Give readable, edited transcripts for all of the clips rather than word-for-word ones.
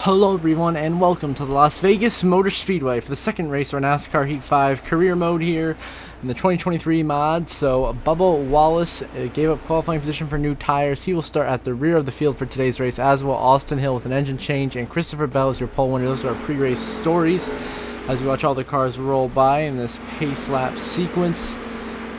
Hello everyone and welcome to the Las Vegas Motor Speedway for the second race of our NASCAR Heat 5 career mode here in the 2023 mod. So Bubba Wallace gave up qualifying position for new tires. He will start at the rear of the field for today's race, as will Austin Hill with an engine change, and Christopher Bell is your pole winner. Those are our pre-race stories as we watch all the cars roll by in this pace lap sequence.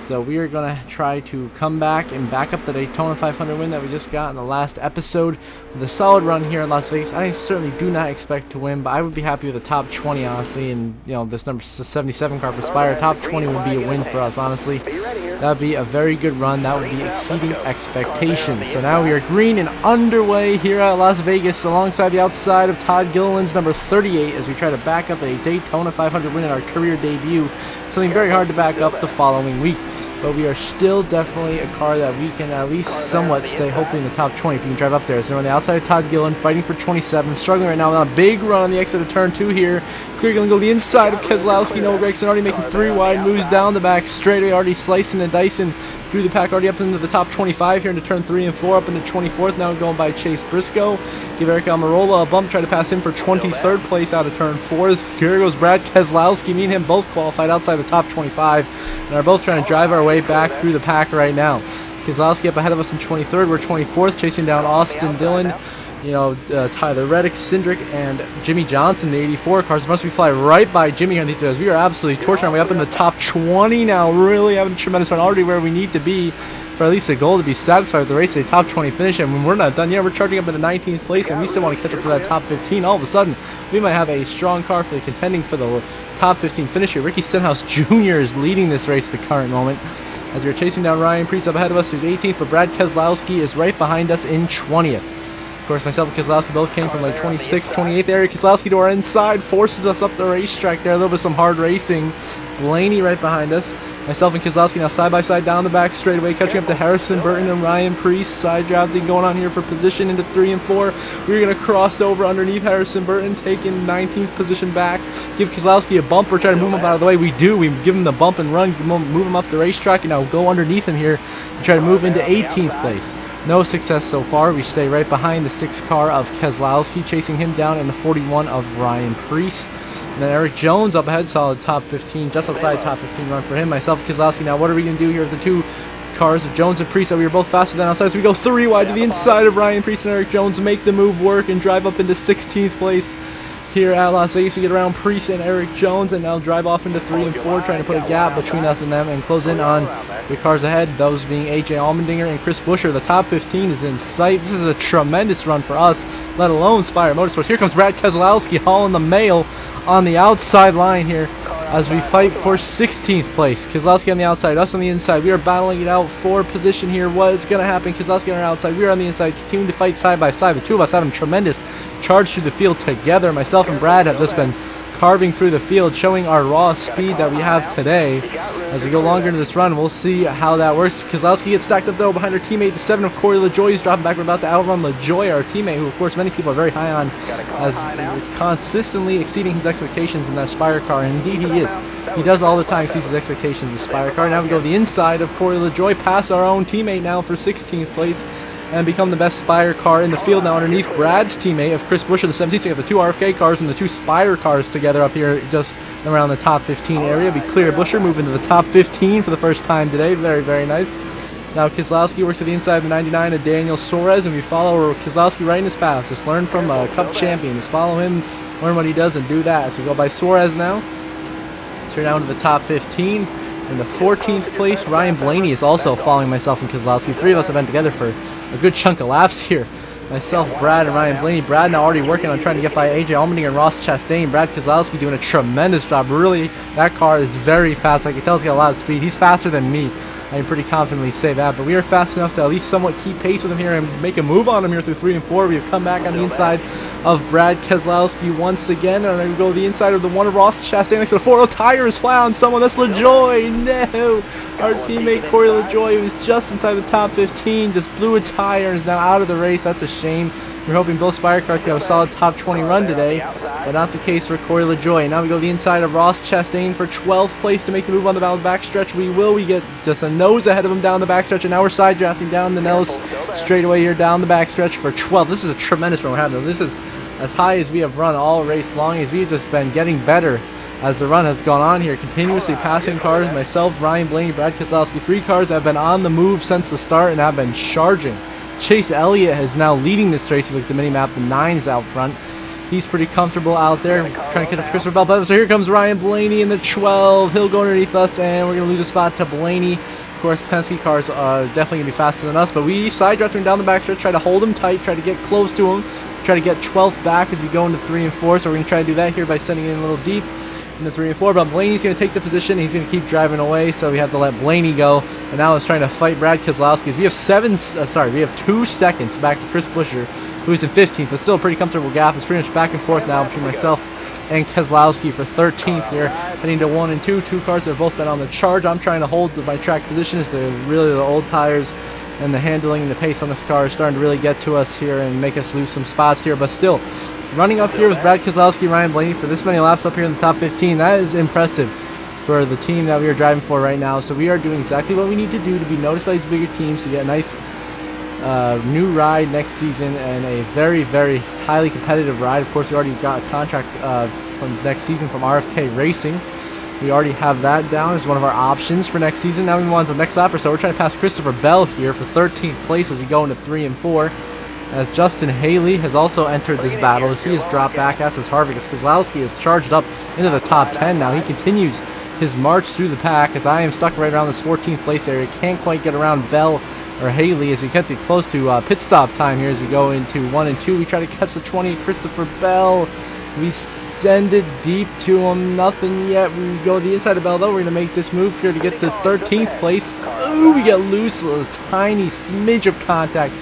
So we are going to try to come back and back up the Daytona 500 win that we just got in the last episode with a solid run here in Las Vegas. I certainly do not expect to win, but I would be happy with a top 20, honestly. And, you know, this number 77 car for Spire, top 20 would be a win for us, honestly. That would be a very good run. That would be exceeding expectations. So now we are green and underway here at Las Vegas alongside the outside of Todd Gilliland's number 38 as we try to back up a Daytona 500 win in our career debut. Something very hard to back up the following week. But we are still definitely a car that we can at least somewhat stay, hopefully, in the top 20 if you can drive up there. So on the outside of Todd Gilliland, fighting for 27, struggling right now on a big run on the exit of turn 2 here. Clear going to go the inside of Keselowski. Noah Gragson already making 3 wide moves down the back straightaway, already slicing and dicing through the pack, already up into the top 25 here into turn 3 and 4, up into 24th now going by Chase Briscoe. Give Eric Almirola a bump, try to pass him for 23rd place out of turn 4. Here goes Brad Keselowski. Me and him both qualified outside the top 25 and are both trying to drive our way back through the pack right now. Keselowski up ahead of us in 23rd. We're 24th, chasing down Austin Dillon, Tyler Reddick, Cindric, and Jimmy Johnson, the 84 cars. Once we fly right by Jimmy on these guys, we are absolutely torching our way up in the top 20 now. Really having a tremendous run, already where we need to be for at least a goal to be satisfied with the race, a top 20 finish. And when we're not done yet, we're charging up into 19th place, and we still want to catch up to that top 15. All of a sudden, we might have a strong car for the contending for the top 15 finish here. Ricky Stenhouse Jr. is leading this race at the current moment as we're chasing down Ryan Preece up ahead of us, who's 18th, but Brad Keselowski is right behind us in 20th. Of course, myself and Keselowski both came from like 26th, 28th area. Keselowski to our inside forces us up the racetrack there. A little bit of some hard racing. Blaney right behind us. Myself and Keselowski now side by side down the back straightaway, catching up to Harrison Burton and Ryan Preece. Side drafting going on here for position into 3 and 4. We're going to cross over underneath Harrison Burton, taking 19th position back. Give Keselowski a bump. We're trying to move him out of the way. We do. We give him the bump and run, move him up the racetrack, and now go underneath him here to try to move into 18th place. No success so far. We stay right behind the 6 car of Keselowski, chasing him down in the 41 of Ryan Preece. And then Eric Jones up ahead, solid top 15, just outside top 15 run for him. Myself and Keselowski. Now what are we going to do here with the 2 cars of Jones and Preece? We were both faster than outside, so we go 3 wide to the inside of Ryan Preece and Eric Jones, make the move work and drive up into 16th place here at Las Vegas. We get around Preece and Eric Jones and now drive off into 3 and 4, trying to put a gap between us and them and close in on the cars ahead, those being AJ Allmendinger and Chris Buescher. The top 15 is in sight. This is a tremendous run for us, let alone Spire Motorsports. Here comes Brad Keselowski hauling the mail on the outside line here as we fight for 16th place. Keselowski on the outside, us on the inside. We are battling it out for position here. What is going to happen? Keselowski on our outside, we are on the inside, continuing to fight side by side. The 2 of us having a tremendous charge through the field together. Myself and Brad have just been carving through the field, showing our raw speed that we have today. As we go longer into this run, we'll see how that works. Keselowski gets stacked up though behind our teammate, the 7 of Corey LaJoie. He's dropping back. We're about to outrun LaJoie, our teammate, who of course many people are very high on, as consistently exceeding his expectations in that Spire car. And indeed he is. He does all the time exceed his expectations in the Spire car. Now we go the inside of Corey LaJoie, past our own teammate now for 16th place, and become the best Spire car in the field now underneath Brad's teammate of Chris Buescher, the 17th. We got the 2 RFK cars and the 2 Spire cars together up here just around the top 15 area. We clear Buescher, move into the top 15 for the first time today. Very, very nice. Now Keselowski works to the inside of the 99 of Daniel Suarez, and we follow Keselowski right in his path. Just learn from a Cup champion. Just follow him, learn what he does, and do that. So we go by Suarez now. Turn down to the top 15. In the 14th place, Ryan Blaney is also following myself and Keselowski. 3 of us have been together for a good chunk of laps here. Myself, Brad, and Ryan Blaney. Brad now already working on trying to get by AJ Allmendinger and Ross Chastain. Brad Keselowski doing a tremendous job. Really, that car is very fast. I can tell he's got a lot of speed. He's faster than me. I can pretty confidently say that. But we are fast enough to at least somewhat keep pace with him here and make a move on him here through 3 and 4. We have come back on the inside of Brad Keselowski once again. And we go the inside of the 1 of Ross Chastain next to the 4. Oh, tire is flat on someone. That's LaJoie. No. Our teammate Corey LaJoie, who was just inside the top 15, just blew a tire and is now out of the race. That's a shame. We're hoping both Spire cars can have a solid top 20 run today, but not the case for Corey LaJoie. Now we go the inside of Ross Chastain for 12th place to make the move on the backstretch. We get just a nose ahead of him down the backstretch, and now we're side drafting down the nose straightaway here down the backstretch for 12th. This is a tremendous run we're having. This is as high as we have run all race long, as we've just been getting better as the run has gone on here, continuously passing cars. Myself, Ryan Blaney, Brad Keselowski, 3 cars have been on the move since the start and have been charging. Chase Elliott is now leading this race. If you look at the mini-map, the 9 is out front. He's pretty comfortable out there, trying to catch up to Christopher Bell. So here comes Ryan Blaney in the 12. He'll go underneath us, and we're going to lose a spot to Blaney. Of course, Penske cars are definitely going to be faster than us, but we side draft him down the backstretch, try to hold him tight, try to get close to him, try to get 12th back as we go into 3 and 4. So we're going to try to do that here by sending in a little deep in the 3 and 4. But Blaney's going to take the position. He's going to keep driving away, so we have to let Blaney go. And now he's trying to fight Brad Keselowski. We have we have 2 seconds back to Chris Buescher, who's in 15th, but still a pretty comfortable gap. It's pretty much back and forth now between myself and Keselowski for 13th here, heading to 1 and 2. 2 cars that have both been on the charge. I'm trying to hold my track position as the old tires and the handling and the pace on this car is starting to really get to us here and make us lose some spots here. But still, running up here with Brad Keselowski, Ryan Blaney for this many laps up here in the top 15, that is impressive for the team that we are driving for right now. So we are doing exactly what we need to do to be noticed by these bigger teams, to get a nice new ride next season and a very, very highly competitive ride. Of course, we already got a contract from next season from RFK Racing. We already have that down as one of our options for next season. Now we move on to the next lap or so. We're trying to pass Christopher Bell here for 13th place as we go into 3 and 4. As Justin Haley has also entered this battle as he has dropped back, as has Harvick, as Keselowski is charged up into the top 10 now. He continues his march through the pack as I am stuck right around this 14th place area. Can't quite get around Bell or Haley as we get too close to pit stop time here as we go into 1 and 2. We try to catch the 20 Christopher Bell. We send it deep to him. Nothing yet. We go to the inside of Bell, though. We're going to make this move here to get to 13th place. Ooh, we get loose. A tiny smidge of contact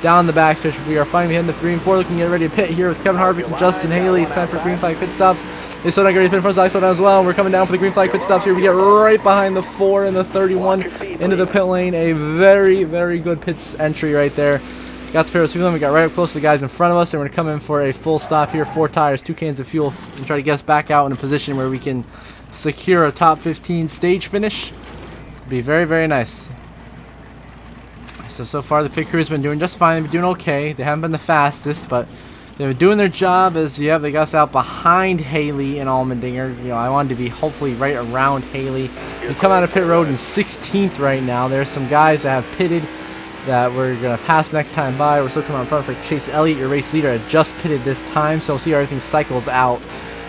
down the backstretch. We are finally heading to 3 and 4, looking to get ready to pit here with Kevin Harvick and Justin Haley. It's time for green flag pit stops. They still not ready to pit in front, so I slow down as well. And we're coming down for the green flag pit stops here. We get right behind the 4 and the 31 into the pit lane. A very, very good pits entry right there. Got the pair of fuel, we got right up close to the guys in front of us, and we're going to come in for a full stop here. 4 tires, 2 cans of fuel, and try to get us back out in a position where we can secure a top 15 stage finish. Be very, very nice. So far the pit crew has been doing just fine. They've been doing okay. They haven't been the fastest, but they've been doing their job as, yeah, they got us out behind Haley and Allmendinger. You know, I wanted to be hopefully right around Haley. We come out of pit road in 16th right now. There's some guys that have pitted that we're going to pass next time by. We're still coming on front. It's like Chase Elliott, your race leader, had just pitted this time, so we'll see how everything cycles out.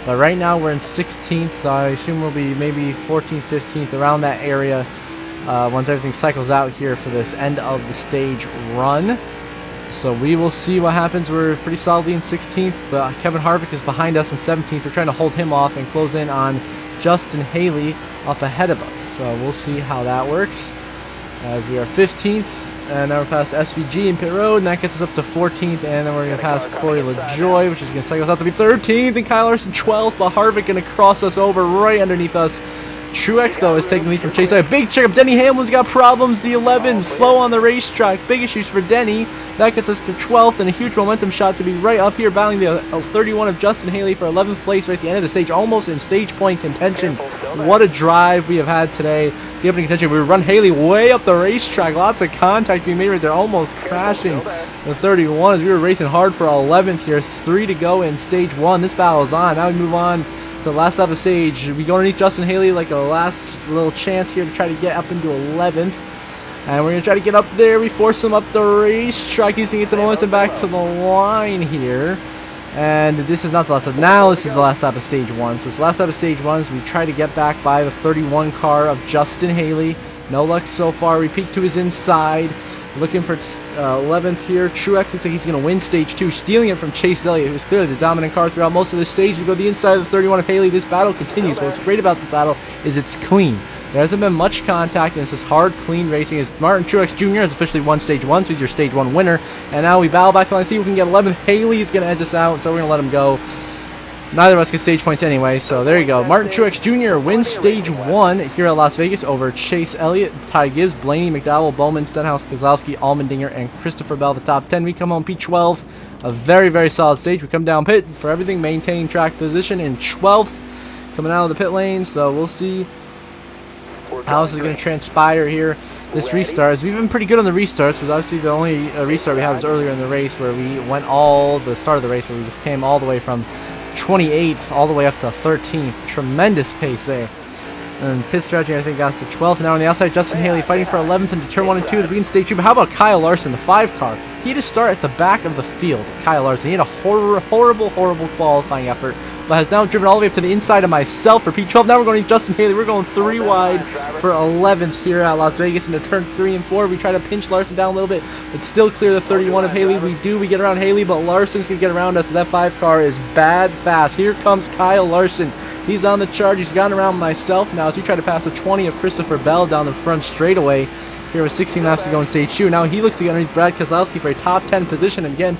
But right now we're in 16th, so I assume we'll be maybe 14th, 15th, around that area once everything cycles out here for this end of the stage run. So we will see what happens. We're pretty solidly in 16th, but Kevin Harvick is behind us in 17th. We're trying to hold him off and close in on Justin Haley up ahead of us. So we'll see how that works as we are 15th. And now we're past SVG in pit road, and that gets us up to 14th, and then we're going to pass Corey LaJoy, which is going to cycle us out to be 13th, and Kyle Larson 12th, but Harvick going to cross us over right underneath us. Truex, though, is taking the lead from Chase. A big checkup. Denny Hamlin's got problems. The 11, slow on the racetrack. Big issues for Denny. That gets us to 12th, and a huge momentum shot to be right up here, battling the 31 of Justin Haley for 11th place right at the end of the stage, almost in stage point contention. What a drive we have had today. The opening contention, we run Haley way up the racetrack. Lots of contact being made right there, almost crashing the 31 as we were racing hard for 11th here. 3 to go in stage 1. This battle is on. Now we move on to the last lap of the stage. We go underneath Justin Haley like a last little chance here to try to get up into 11th. And we're going to try to get up there. We force him up the racetrack. He's going to get the momentum back to the line here. And this is not the last lap. Now this is the last lap of stage 1. So this last lap of stage 1 is we try to get back by the 31 car of Justin Haley. No luck so far. We peek to his inside. Looking for 11th here. Truex looks like he's going to win stage 2, stealing it from Chase Elliott, who was clearly the dominant car throughout most of this stage. We go to the inside of the 31 of Haley. This battle continues. But what's great about this battle is it's clean. There hasn't been much contact, and it's just hard, clean racing. As Martin Truex Jr. has officially won stage 1, so he's your stage 1 winner. And now we battle back to line. See if we can get 11th. Haley is going to edge us out, so we're going to let him go. Neither of us get stage points anyway, so there you go. Martin Truex Jr. wins stage 1 here at Las Vegas over Chase Elliott, Ty Gibbs, Blaney, McDowell, Bowman, Stenhouse, Keselowski, Allmendinger, and Christopher Bell, the top 10. We come home P12, a very, very solid stage. We come down pit for everything, maintaining track position in 12th, coming out of the pit lane, so we'll see how this is going to transpire here, this restart. As we've been pretty good on the restarts, but obviously the only restart we had was earlier in the race where we went the start of the race where we just came all the way from 28th all the way up to 13th. Tremendous pace there. And pit strategy, I think, got us to 12th. Now on the outside, Justin Haley fighting for 11th into turn 1 and 2 of the Green State 2. But how about Kyle Larson, the 5 car? He had to start at the back of the field. Kyle Larson, he had a horrible qualifying effort, but has now driven all the way up to the inside of myself for P12. Now we're going to Justin Haley. We're going 3 wide for 11th here at Las Vegas into turn 3 and 4. We try to pinch Larson down a little bit, but still clear the 31 of Haley. We get around Haley, but Larson's going to get around us. So that 5 car is bad fast. Here comes Kyle Larson. He's on the charge. He's gotten around myself now as we try to pass the 20 of Christopher Bell down the front straightaway. Here with 16 laps to go in stage 2. Now he looks to get underneath Brad Keselowski for a top 10 position, and again,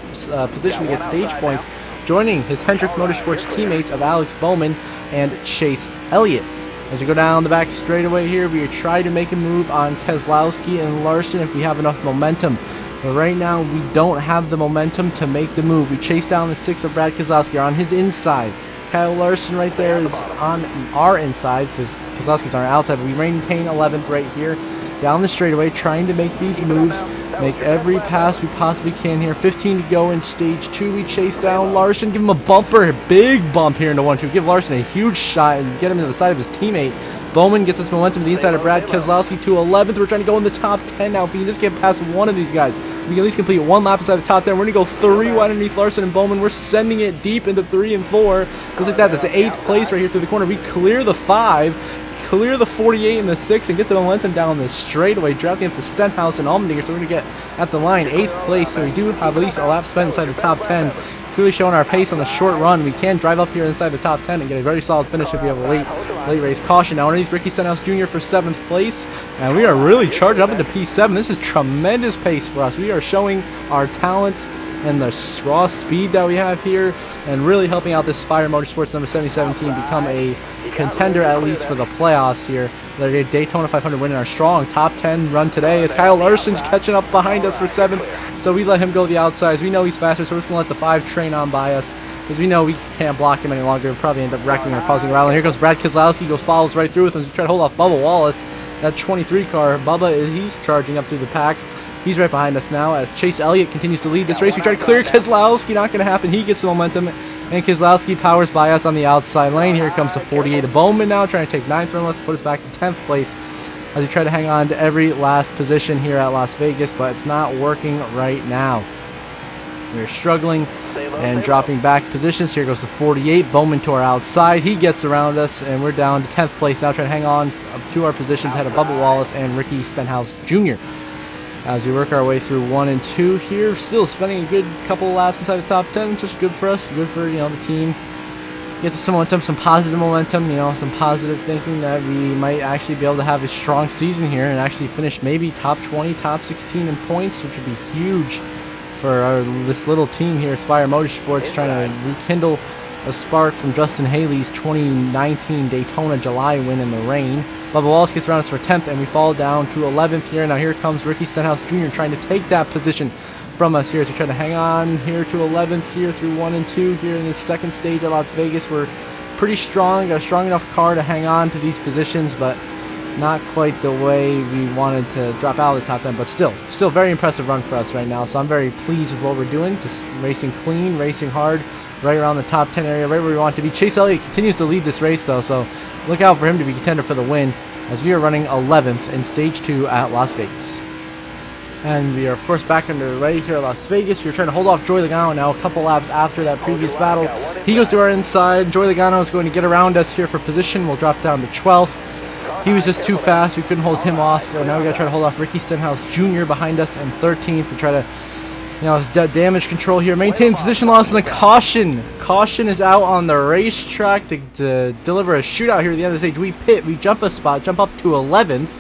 position to get stage points, joining his Hendrick Motorsports teammates of Alex Bowman and Chase Elliott. As we go down the back straightaway here, we try to make a move on Keselowski and Larson if we have enough momentum. But right now, we don't have the momentum to make the move. We chase down the 6 of Brad Keselowski on his inside. Kyle Larson right there is on our inside because Keselowski's on our outside, but we maintain 11th right here down the straightaway, trying to make these moves, make every pass we possibly can here. 15 to go in stage 2. We chase down Larson, give him a bumper, a big bump here into 1-2. Give Larson a huge shot and get him to the side of his teammate. Bowman gets us momentum to the inside of Brad Keselowski to 11th. We're trying to go in the top 10 now. If we can just get past one of these guys, we can at least complete 1 lap inside the top 10. We're going to go 3 wide underneath Larson and Bowman. We're sending it deep into 3 and 4. Just like that, that's the 8th place right here through the corner. We clear the 5, clear the 48 and the 6, and get the momentum down the straightaway, dropping up to Stenhouse and Allmendinger. So we're going to get at the line 8th place. So we do have at least a lap spent inside the top 10. Clearly showing our pace on the short run. We can drive up here inside the top 10 and get a very solid finish if we have a late race caution. Now underneath Ricky Stenhouse Jr. for 7th place, and we are really charging up into P7. This is tremendous pace for us. We are showing our talents and the raw speed that we have here, and really helping out this Spire Motorsports number 77 team become a contender at least for the playoffs here. They're a Daytona 500 winning our strong top 10 run today as Kyle Larson's catching up behind us for 7th, so we let him go the outsides. We know he's faster, so we're just going to let the 5 train on by us because we know we can't block him any longer. We'll probably end up wrecking or causing a rattle. And here goes Brad Keselowski, follows right through with him as we try to hold off Bubba Wallace. That 23 car, he's charging up through the pack. He's right behind us now as Chase Elliott continues to lead this race. We try to clear Keselowski, not going to happen. He gets the momentum, and Keselowski powers by us on the outside lane. Here comes the 48 of Bowman now, trying to take 9th from us, put us back to 10th place as we try to hang on to every last position here at Las Vegas, but it's not working right now. We're struggling and dropping back positions. Here goes the 48, Bowman to our outside. He gets around us, and we're down to 10th place now, trying to hang on to our positions ahead of Bubba Wallace and Ricky Stenhouse Jr. As we work our way through 1 and 2 here, still spending a good couple of laps inside the top 10. It's just good for us, good for the team. Get to some momentum, some positive momentum, some positive thinking that we might actually be able to have a strong season here and actually finish maybe top 20, top 16 in points, which would be huge for this little team here, Spire Motorsports, trying to rekindle a spark from Justin Haley's 2019 Daytona July win in the rain. Bubba Wallace gets around us for 10th, and we fall down to 11th here. Now here comes Ricky Stenhouse Jr. trying to take that position from us here as we try to hang on here to 11th here through 1 and 2 here in the second stage at Las Vegas. We're pretty strong, got a strong enough car to hang on to these positions, but not quite the way we wanted to drop out of the top 10, but still very impressive run for us right now. So I'm very pleased with what we're doing, just racing clean, racing hard, right around the top 10 area, right where we want to be. Chase Elliott continues to lead this race though, so look out for him to be contender for the win as we are running 11th in stage 2 at Las Vegas. And we are of course back underway here at Las Vegas. We're trying to hold off Joey Logano now a couple laps after that previous battle. He goes to our inside. Joey Logano is going to get around us here for position. We'll drop down to 12th. He was just too fast. We couldn't hold him off. And now we got to try to hold off Ricky Stenhouse Jr. behind us in 13th to try to, his damage control here. Maintain position loss and a caution. Caution is out on the racetrack to deliver a shootout here at the end of the stage. We pit. We jump a spot. Jump up to 11th.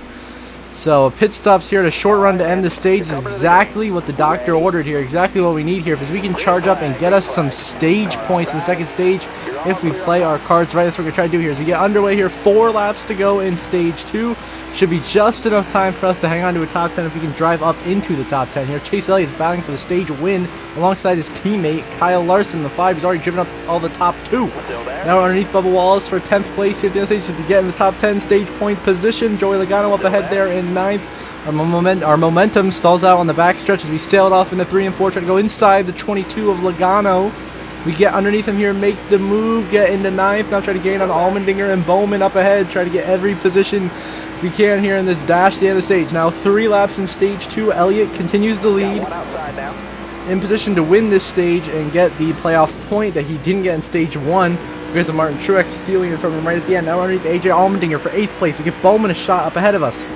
So pit stops here at a short run to end the stage is exactly what the doctor ordered here. Exactly what we need here. Because we can charge up and get us some stage points in the second stage. if we play our cards right. That's what we're going to try to do here. As we get underway here, 4 laps to go in stage 2. Should be just enough time for us to hang on to a top 10 if we can drive up into the top 10 here. Chase Elliott is battling for the stage win alongside his teammate Kyle Larson in the 5. He's already driven up all the top 2. Now we're underneath Bubba Wallace for 10th place here at the end of the stage to get in the top 10 stage point position. Joey Logano up ahead there in 9th. Our momentum stalls out on the backstretch as we sailed off into 3 and 4, trying to go inside the 22 of Logano. We get underneath him here, make the move, get into 9th. Now try to gain on Allmendinger and Bowman up ahead. Try to get every position we can here in this dash to the end of the stage. Now 3 laps in stage 2. Elliott continues to lead, in position to win this stage and get the playoff point that he didn't get in stage 1 because of Martin Truex stealing it from him right at the end. Now underneath AJ Allmendinger for 8th place. We get Bowman a shot up ahead of us.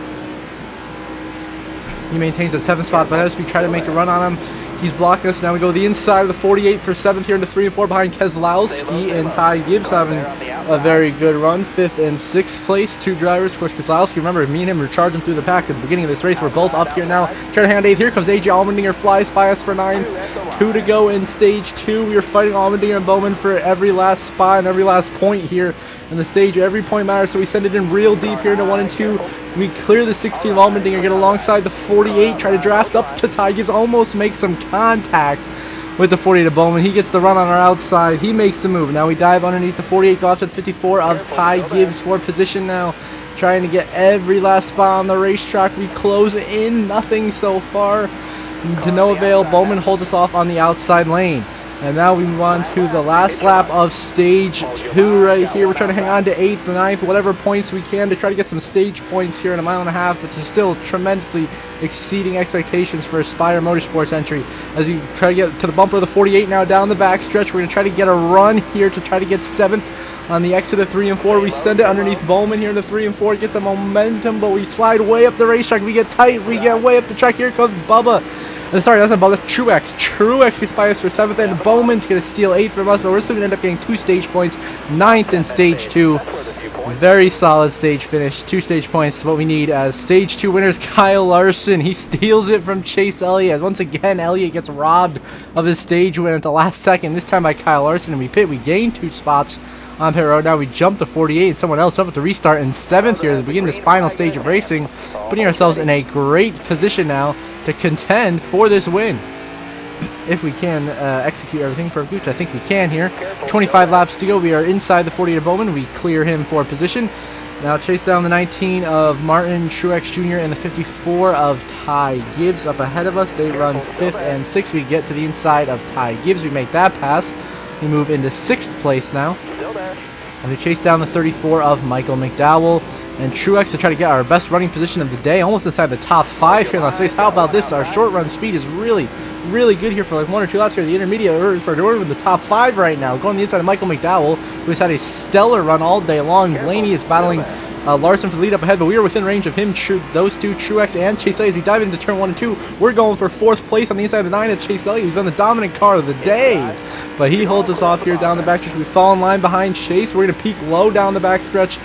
He maintains that 7th spot behind us. We try to make a run on him. He's blocking us. Now we go the inside of the 48 for 7th here into 3 and 4 behind Keselowski and Ty Gibbs having a very good run. 5th and 6th place, 2 drivers. Of course, Keselowski, remember, me and him were charging through the pack at the beginning of this race. We're both up here now. Trying to hang on to 8th. Here comes AJ Allmendinger, flies by us for 9th. 2 to go in stage 2. We are fighting Allmendinger and Bowman for every last spot and every last point here in the stage. Every point matters, so we send it in real deep here into 1 and 2. We clear the 16 of Allmendinger, get alongside the 48, try to draft up to Ty Gibbs, almost make some contact with the 48 of Bowman. He gets the run on our outside. He makes the move. Now we dive underneath the 48, go off to the 54 of Ty Gibbs for position now. Trying to get every last spot on the racetrack. We close in, nothing so far. To no avail. Bowman holds us off on the outside lane. And now we move on to the last lap of stage 2 right here. We're trying to hang on to 8th, 9th, whatever points we can to try to get some stage points here in a mile and a half, which is still tremendously exceeding expectations for Aspire Motorsports entry. As you try to get to the bumper of the 48 now down the back stretch, we're going to try to get a run here to try to get 7th on the exit of 3 and 4. We send it underneath Bowman here in the 3 and 4, get the momentum, but we slide way up the racetrack. We get tight, we get way up the track. Here comes Bubba. Sorry, that's not Bubba, that's Truex. Truex gets by us for 7th, and Bowman's going to steal 8th from us, but we're still going to end up getting 2 stage points. 9th in stage 2. Very solid stage finish. 2 stage points is what we need as stage 2 winners. Kyle Larson, he steals it from Chase Elliott. Once again, Elliott gets robbed of his stage win at the last second, this time by Kyle Larson, and we pit. We gain 2 spots on pit road. Now we jump to 48, and someone else up at the restart in 7th here to begin this final stage of racing, putting ourselves in a great position now to contend for this win. If we can execute everything perfectly, which I think we can here. 25 laps to go. We are inside the 48 of Bowman. We clear him for position. Now chase down the 19 of Martin Truex Jr. and the 54 of Ty Gibbs up ahead of us. They run 5th and 6th. We get to the inside of Ty Gibbs. We make that pass. We move into 6th place now. And we chase down the 34 of Michael McDowell and Truex to try to get our best running position of the day, almost inside the top 5 here in Las Vegas. How about this? Our short run speed is really good here for like 1 or 2 laps here. The intermediate, we're in the top 5 right now. Going on the inside of Michael McDowell, who's had a stellar run all day long. Blaney is battling Larson for the lead up ahead, but we are within range of him, those two, Truex and Chase Elliott. As we dive into turn 1 and 2, we're going for 4th place on the inside of the 9 of Chase Elliott, who's been the dominant car of the day. But he holds us off here down the backstretch. We fall in line behind Chase. We're going to peak low down the backstretch,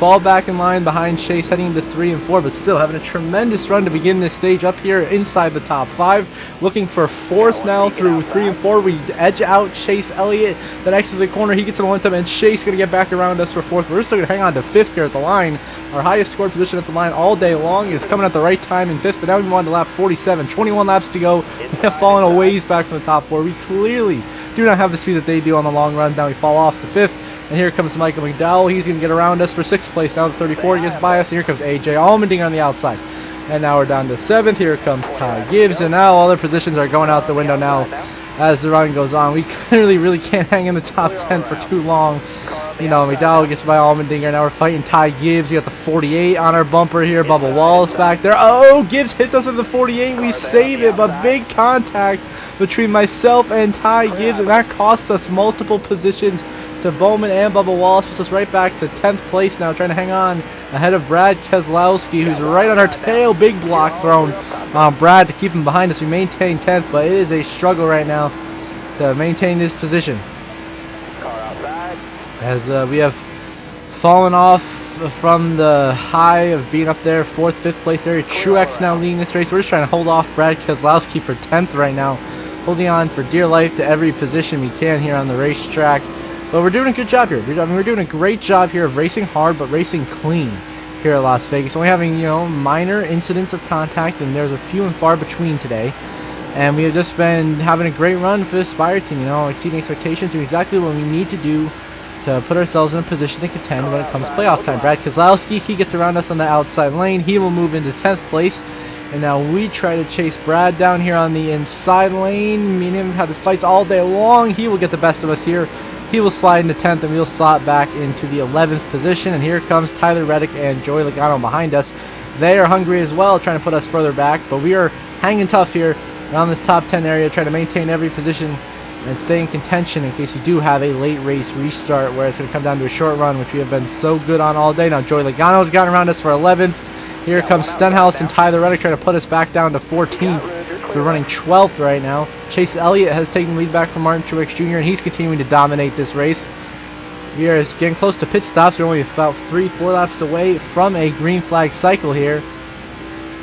fall back in line behind Chase, heading into 3 and 4, but still having a tremendous run to begin this stage up here inside the top 5. Looking for 4th now through 3 and 4. We edge out Chase Elliott. Then exit the corner, he gets the momentum, and Chase going to get back around us for 4th. We're still going to hang on to 5th here at the line. Our highest scored position at the line all day long is coming at the right time in 5th, but now we move on to lap 47. 21 laps to go. We have fallen a ways back from the top 4. We clearly do not have the speed that they do on the long run. Now we fall off to 5th. And here comes Michael McDowell. He's going to get around us for 6th place. Now the 34 gets by us. And here comes AJ Allmendinger on the outside. And now we're down to 7th. Here comes Ty Gibbs. And now all their positions are going out the window now as the run goes on. We clearly really can't hang in the top 10 for too long. You know, McDowell gets by Allmendinger. Now we're fighting Ty Gibbs. We got the 48 on our bumper here. Bubba Wallace back there. Oh, Gibbs hits us at the 48. We save it, but big contact between myself and Ty Gibbs, and that costs us multiple positions to Bowman and Bubba Wallace, puts us right back to 10th place now, trying to hang on ahead of Brad Keselowski, who's right on our tail. Big block thrown on Brad to keep him behind us. We maintain 10th, but it is a struggle right now to maintain this position, as we have fallen off from the high of being up there, 4th, 5th place area. Truex now leading this race. We're just trying to hold off Brad Keselowski for 10th right now, holding on for dear life to every position we can here on the racetrack. But we're doing a good job here. We're doing a great job here of racing hard, but racing clean here at Las Vegas. Only having, you know, minor incidents of contact, and there's a few and far between today. And we have just been having a great run for the Spire team, you know, exceeding expectations, and exactly what we need to do to put ourselves in a position to contend when it comes playoff time. Brad Keselowski, he gets around us on the outside lane. He will move into 10th place. And now we try to chase Brad down here on the inside lane. Me and him have the fights all day long. He will get the best of us here. He will slide into 10th, and we'll slot back into the 11th position. And here comes Tyler Reddick and Joey Logano behind us. They are hungry as well, trying to put us further back. But we are hanging tough here around this top 10 area, trying to maintain every position and stay in contention in case we do have a late race restart where it's going to come down to a short run, which we have been so good on all day. Now Joey Logano's gotten around us for 11th. Here comes Stenhouse and Tyler Reddick trying to put us back down to 14th. We're running 12th right now. Chase Elliott has taken the lead back from Martin Truex Jr., and he's continuing to dominate this race. We are getting close to pit stops. We're only about 3-4 laps away from a green flag cycle here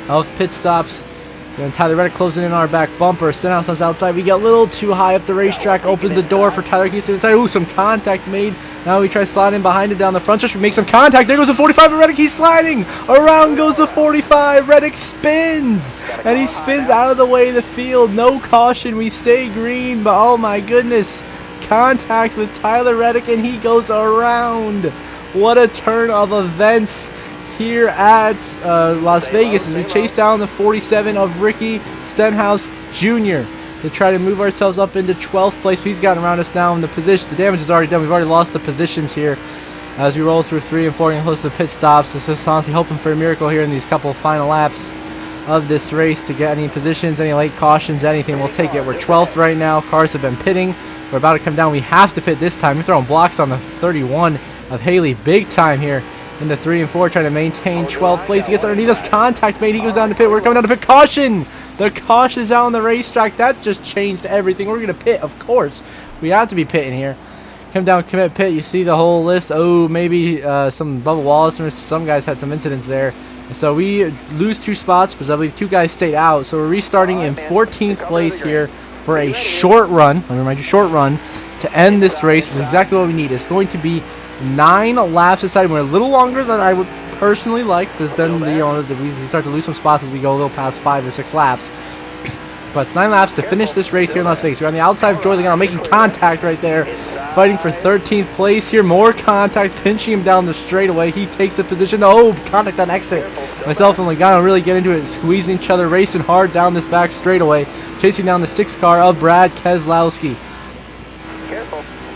of pit stops. And Tyler Reddick closing in on our back bumper. Stenhouse on the outside. We get a little too high up the racetrack. Opens the door for Tyler. He's inside. Ooh, some contact made. Now we try sliding behind it down the front stretch. We make some contact. There goes the 45, and Reddick, he's sliding. Around goes the 45. Reddick spins. And he spins out of the way of the field. No caution. We stay green. But oh my goodness. Contact with Tyler Reddick, and he goes around. What a turn of events here at Las Vegas as we chase down the 47 of Ricky Stenhouse Jr. to try to move ourselves up into 12th place. He's gotten around us now in the position. The damage is already done. We've already lost the positions here as we roll through 3 and 4 and close to the pit stops. This is honestly hoping for a miracle here in these couple of final laps of this race to get any positions, any late cautions, anything. We'll take it. We're 12th right now. Cars have been pitting. We're about to come down. We have to pit this time. We're throwing blocks on the 31 of Haley big time here. Into 3 and 4, trying to maintain 12th place. He gets underneath us. Contact made. He goes down to pit. We're coming down to pit. Caution! The caution is out on the racetrack. That just changed everything. We're going to pit, of course. We have to be pitting here. Come down, commit pit. You see the whole list. Oh, maybe some Bubba Wallace. Some guys had some incidents there. So we lose 2 spots because I believe 2 guys stayed out. So we're restarting in 14th place here for a short run. Let me remind you, short run to end this race, which is exactly what we need. It's going to be 9 laps inside. We're a little longer than I would personally like, because then we start to lose some spots as we go a little past 5 or 6 laps. But it's 9 laps to finish this race here in Las Vegas. We're on the outside of Joey Logano, making contact right there, fighting for 13th place here. More contact, pinching him down the straightaway. He takes the position. Oh, contact on exit. Myself and Logano really get into it, squeezing each other, racing hard down this back straightaway, chasing down the 6th car of Brad Keselowski,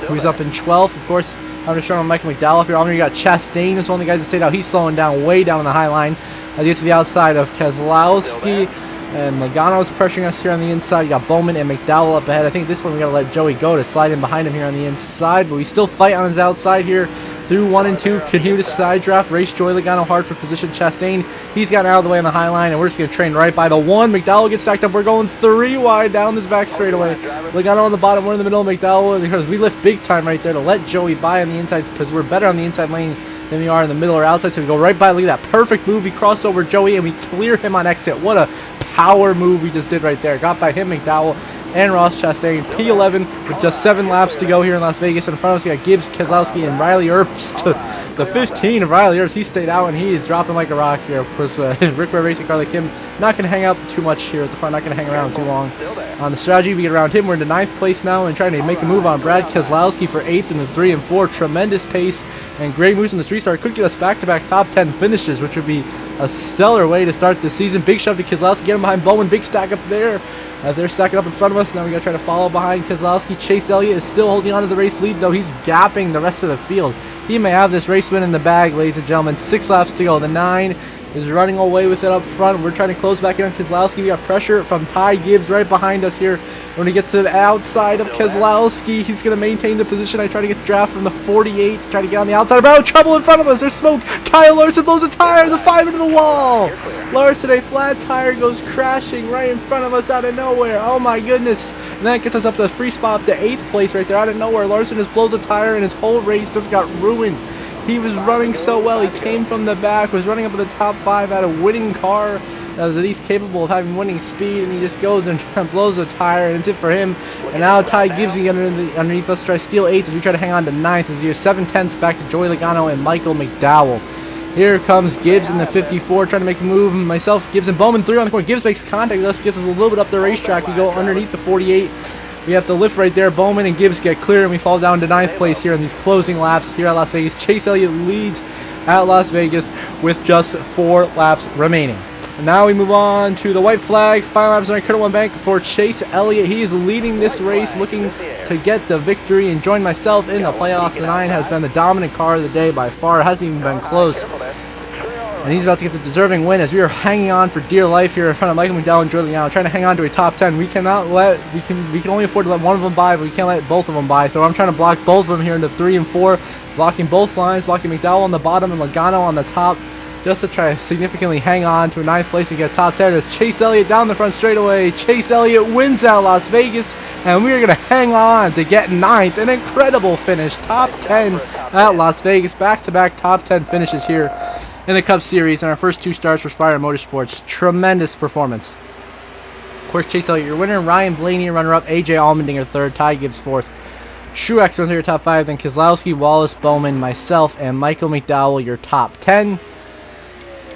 who's up in 12th, of course. I'm just showing on Michael McDowell up here. You got Chastain, who's one of the guys that stayed out. He's slowing down way down on the high line. As you get to the outside of Keselowski, and Logano's pressuring us here on the inside. You got Bowman and McDowell up ahead. I think at this point we got to let Joey go to slide in behind him here on the inside. But we still fight on his outside here through 1 and 2. Continue the side draft. Race Joey Logano hard for position. Chastain, he's gotten out of the way on the high line, and we're just going to train right by the 1. McDowell gets stacked up. We're going 3 wide down this back straightaway. Logano on the bottom, we're in the middle. McDowell, because we lift big time right there to let Joey by on the inside, because we're better on the inside lane than we are in the middle or outside. So we go right by. Look at that perfect move. We cross over Joey, and we clear him on exit. What a power move we just did right there. Got by him, McDowell, and Ross Chastain. P11 with just 7 laps to go here in Las Vegas. In front of us, we got Gibbs, Keselowski, and Riley Earps. The 15 of Riley Earps, he stayed out, and he is dropping like a rock here. Of course, Rick Ware Racing car like him, not going to hang out too much here at the front, not going to hang around too long. On the strategy, we get around him. We're into 9th place now and trying to make a move on Brad Keselowski for 8th in the 3 and 4. Tremendous pace and great moves in this restart. Could get us back-to-back top 10 finishes, which would be a stellar way to start the season. Big shove to Keselowski, get him behind Bowman. Big stack up there as they're stacking up in front of us. Now we got to try to follow behind Keselowski. Chase Elliott is still holding on to the race lead, though he's gapping the rest of the field. He may have this race win in the bag, ladies and gentlemen. 6 laps to go. The 9 is running away with it up front. We're trying to close back in on Keselowski. We got pressure from Ty Gibbs right behind us here. When we get to the outside of Keselowski, he's going to maintain the position. I try to get the draft from the 48 to try to get on the outside. Oh, trouble in front of us. There's smoke. Kyle Larson blows a tire. The 5 into the wall. Larson, a flat tire, goes crashing right in front of us out of nowhere. Oh, my goodness. And that gets us up to the free spot up to 8th place right there out of nowhere. Larson just blows a tire, and his whole race just got ruined. He was running so well. He came from the back, was running up to the top 5, had a winning car, that was at least capable of having winning speed, and he just goes and blows a tire, and it's it for him. And now Ty Gibbs underneath us try to steal 8th as we try to hang on to 9th as we have 7/10ths back to Joey Logano and Michael McDowell. Here comes Gibbs in the 54 trying to make a move. Myself, Gibbs, and Bowman 3 on the corner. Gibbs makes contact with us, gets us a little bit up the racetrack. We go underneath the 48. We have to lift right there. Bowman and Gibbs get clear, and we fall down to 9th place here in these closing laps here at Las Vegas. Chase Elliott leads at Las Vegas with just 4 laps remaining. And now we move on to the white flag. Final laps on Curtis One Bank for Chase Elliott. He is leading this race, looking to get the victory and join myself in the playoffs. The 9 has been the dominant car of the day by far. It hasn't even been close. And he's about to get the deserving win as we are hanging on for dear life here in front of Michael McDowell and Joey Logano, trying to hang on to a top 10. We can only afford to let one of them by, but we can't let both of them by. So I'm trying to block both of them here into 3 and 4, blocking both lines, blocking McDowell on the bottom and Logano on the top, just to try to significantly hang on to a 9th place and get top 10. There's Chase Elliott down the front straightaway. Chase Elliott wins out Las Vegas, and we are going to hang on to get 9th. An incredible finish. Top 10 at Las Vegas. Back-to-back top 10 finishes here in the Cup Series, and our first 2 starts for Spire Motorsports. Tremendous performance. Of course, Chase Elliott, your winner. Ryan Blaney, runner-up. AJ Allmendinger, 3rd. Ty Gibbs, 4th. Truex runs your top 5. Then Keselowski, Wallace, Bowman, myself, and Michael McDowell, your top 10.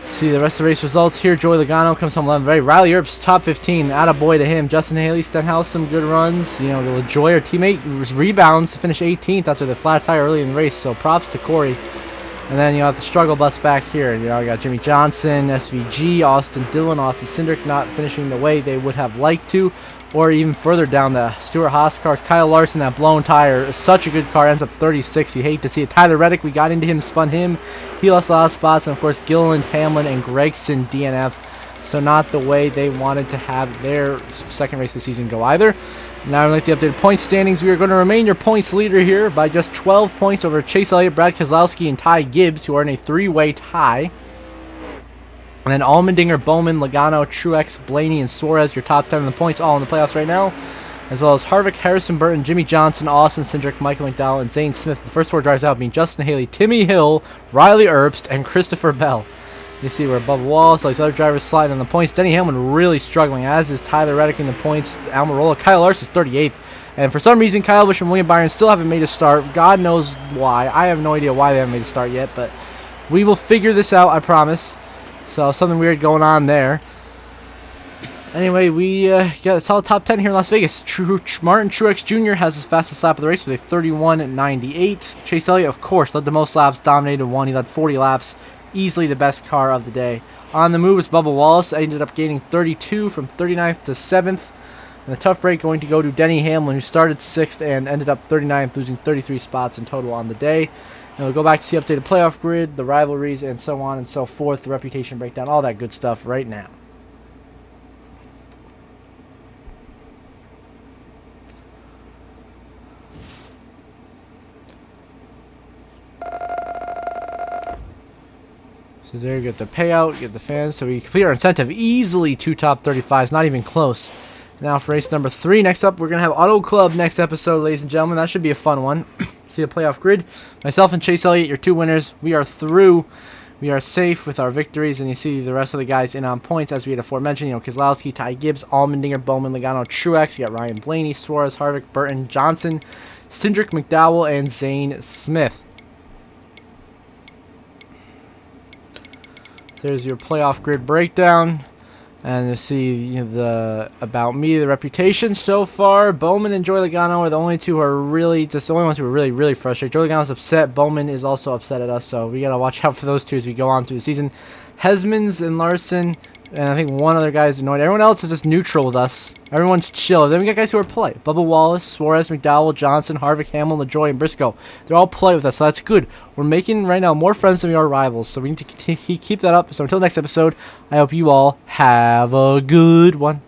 See the rest of the race results here. Joey Logano comes home 11th. Riley Earps, top 15. Attaboy to him. Justin Haley, Stenhouse, some good runs. You know, LaJoy, our teammate, rebounds to finish 18th after the flat tire early in the race. So props to Corey. And then you have the struggle bus back here. You know, you got Jimmy Johnson, SVG, Austin Dillon, Austin Cindric not finishing the way they would have liked to. Or even further down the Stuart Haas cars. Kyle Larson, that blown tire. Such a good car. Ends up 36. You hate to see it. Tyler Reddick, we got into him, spun him. He lost a lot of spots. And, of course, Gilliland, Hamlin, and Gregson DNF. So not the way they wanted to have their second race of the season go either. Now, like the updated point standings, we are going to remain your points leader here by just 12 points over Chase Elliott, Brad Keselowski, and Ty Gibbs, who are in a 3-way tie. And then Allmendinger, Bowman, Logano, Truex, Blaney, and Suarez, your top 10 in the points, all in the playoffs right now. As well as Harvick, Harrison Burton, Jimmy Johnson, Austin Cindric, Michael McDowell, and Zane Smith. The first 4 drives out being Justin Haley, Timmy Hill, Riley Earps, and Christopher Bell. You see we're above Wallace, so these other drivers sliding on the points. Denny Hamlin really struggling, as is Tyler Reddick in the points. Almirola, Kyle Larson's 38th. And for some reason, Kyle Busch and William Byron still haven't made a start. God knows why. I have no idea why they haven't made a start yet, but we will figure this out, I promise. So something weird going on there. Anyway, we got a solid top 10 here in Las Vegas. Martin Truex Jr. has his fastest lap of the race with a 31.98. Chase Elliott, of course, led the most laps, dominated 1. He led 40 laps. Easily the best car of the day. On the move is Bubba Wallace. Ended up gaining 32 from 39th to 7th. And the tough break going to go to Denny Hamlin, who started 6th and ended up 39th, losing 33 spots in total on the day. And we'll go back to the updated playoff grid, the rivalries, and so on and so forth, the reputation breakdown, all that good stuff right now. So there you get the payout, get the fans. So we complete our incentive easily. 2 top 35s, not even close. Now for race number 3. Next up, we're going to have Auto Club next episode, ladies and gentlemen. That should be a fun one. See the playoff grid. Myself and Chase Elliott, your 2 winners. We are through. We are safe with our victories. And you see the rest of the guys in on points, as we had aforementioned. You know, Keselowski, Ty Gibbs, Allmendinger, Bowman, Logano, Truex. You got Ryan Blaney, Suarez, Harvick, Burton, Johnson, Cindric, McDowell, and Zane Smith. There's your playoff grid breakdown. And you see the about me, the reputation so far. Bowman and Joey Logano are the only two who are really, just the only ones who are really, really frustrated. Joey Logano's upset. Bowman is also upset at us. So we got to watch out for those two as we go on through the season. Hesmans and Larson, and I think one other guy is annoyed. Everyone else is just neutral with us. Everyone's chill. Then we got guys who are polite. Bubba Wallace, Suarez, McDowell, Johnson, Harvick, Hamlin, LaJoy, and Briscoe. They're all polite with us, so that's good. We're making, right now, more friends than we are rivals, so we need to keep that up. So until next episode, I hope you all have a good one.